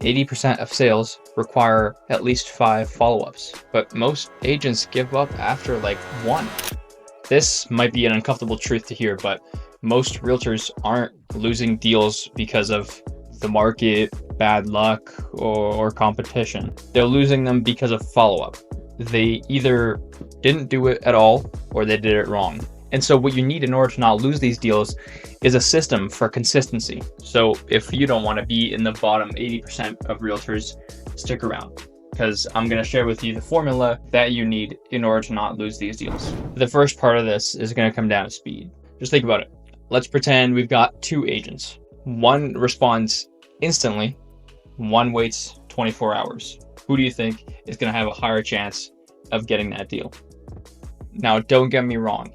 80% of sales require at least 5 follow-ups, but most agents give up after like 1. This might be an uncomfortable truth to hear, but most realtors aren't losing deals because of the market, bad luck, or competition. They're losing them because of follow-up. They either didn't do it at all or they did it wrong. And so what you need in order to not lose these deals is a system for consistency. So if you don't want to be in the bottom 80% of realtors, stick around, because I'm going to share with you the formula that you need in order to not lose these deals. The first part of this is going to come down to speed. Just think about it. Let's pretend we've got 2 agents. One responds instantly, one waits 24 hours. Who do you think is going to have a higher chance of getting that deal? Now, don't get me wrong.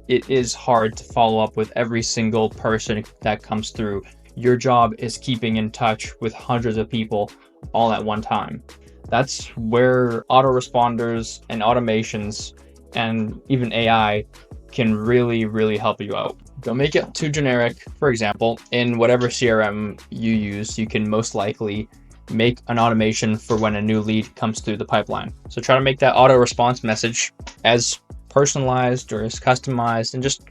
It is hard to follow up with every single person that comes through. Your job is keeping in touch with hundreds of people all at one time. That's where autoresponders and automations and even AI can really help you out. Don't make it too generic. For example, in whatever CRM you use, you can most likely make an automation for when a new lead comes through the pipeline. So try to make that auto response message as personalized or as customized and just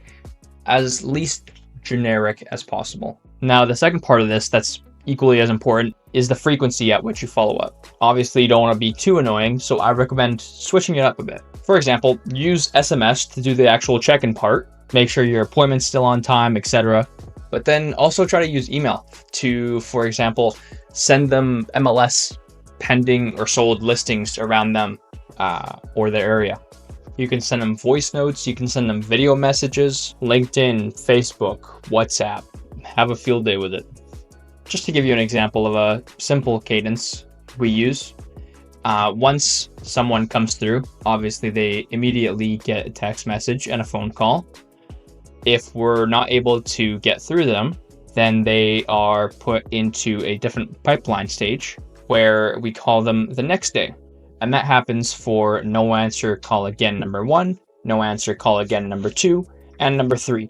as least generic as possible. Now, the second part of this that's equally as important is the frequency at which you follow up. Obviously, you don't want to be too annoying, so I recommend switching it up a bit. For example, use SMS to do the actual check-in part, make sure your appointment's still on time, etc. But then also try to use email to, for example, send them MLS pending or sold listings around them or their area. You can send them voice notes, you can send them video messages, LinkedIn, Facebook, WhatsApp. Have a field day with it. Just to give you an example of a simple cadence we use, once someone comes through, obviously they immediately get a text message and a phone call. If we're not able to get through them, then they are put into a different pipeline stage where we call them the next day. And that happens for no answer, call again number 1, no answer, call again number 2, and number 3.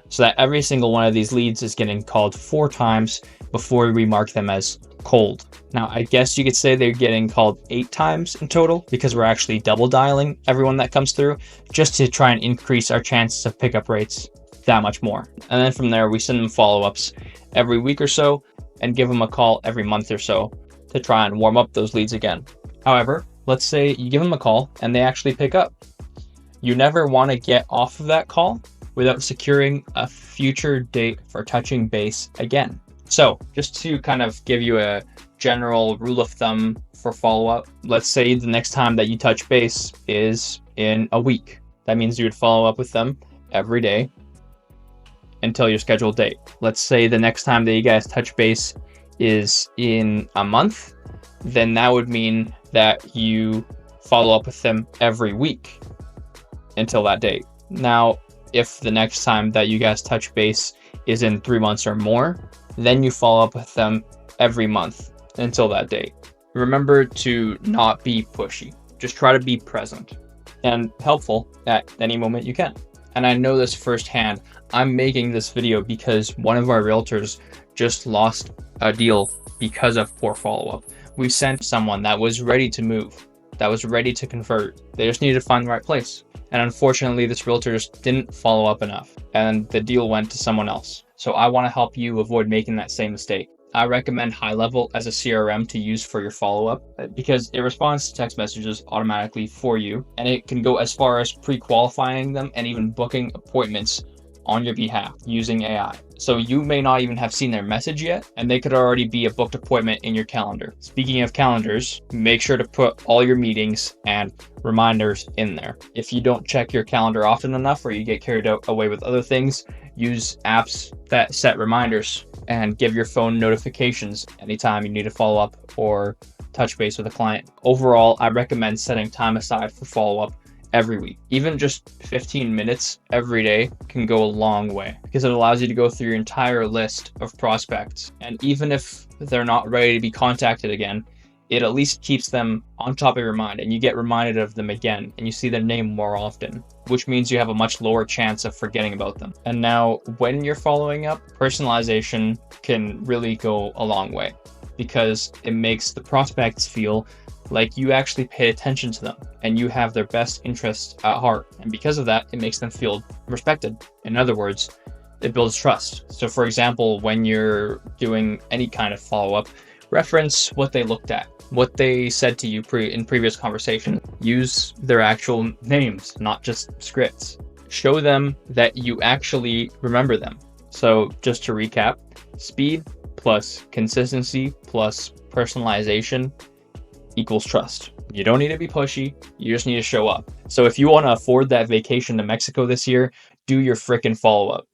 So that every single one of these leads is getting called 4 times before we mark them as cold. Now, I guess you could say they're getting called 8 times in total because we're actually double dialing everyone that comes through just to try and increase our chances of pickup rates that much more. And then from there, we send them follow-ups every week or so and give them a call every month or so to try and warm up those leads again. However, let's say you give them a call and they actually pick up. You never want to get off of that call without securing a future date for touching base again. So just to kind of give you a general rule of thumb for follow-up, let's say the next time that you touch base is in a week. That means you would follow up with them every day until your scheduled date. Let's say the next time that you guys touch base is in a month, then that would mean that you follow up with them every week until that date. Now, if the next time that you guys touch base is in 3 months or more, then you follow up with them every month until that date. Remember to not be pushy. Just try to be present and helpful at any moment you can. And I know this firsthand. I'm making this video because one of our realtors just lost a deal because of poor follow-up. We sent someone that was ready to move, that was ready to convert. They just needed to find the right place. And unfortunately, this realtor just didn't follow up enough and the deal went to someone else. So I want to help you avoid making that same mistake. I recommend High Level as a CRM to use for your follow-up because it responds to text messages automatically for you, and it can go as far as pre-qualifying them and even booking appointments on your behalf using AI. So you may not even have seen their message yet, and they could already be a booked appointment in your calendar. Speaking of calendars, make sure to put all your meetings and reminders in there. If you don't check your calendar often enough or you get carried away with other things, use apps that set reminders and give your phone notifications anytime you need to follow up or touch base with a client. Overall, I recommend setting time aside for follow-up every week. Even just 15 minutes every day can go a long way because it allows you to go through your entire list of prospects. And even if they're not ready to be contacted again, it at least keeps them on top of your mind and you get reminded of them again and you see their name more often, which means you have a much lower chance of forgetting about them. And now when you're following up, personalization can really go a long way. because it makes the prospects feel like you actually pay attention to them and you have their best interests at heart. And because of that, it makes them feel respected. In other words, it builds trust. So for example, when you're doing any kind of follow-up, reference what they looked at, what they said to you in previous conversation. Use their actual names, not just scripts. Show them that you actually remember them. So just to recap, speed plus consistency plus personalization equals trust. You don't need to be pushy, you just need to show up. So if you want to afford that vacation to Mexico this year, do your frickin' follow-up.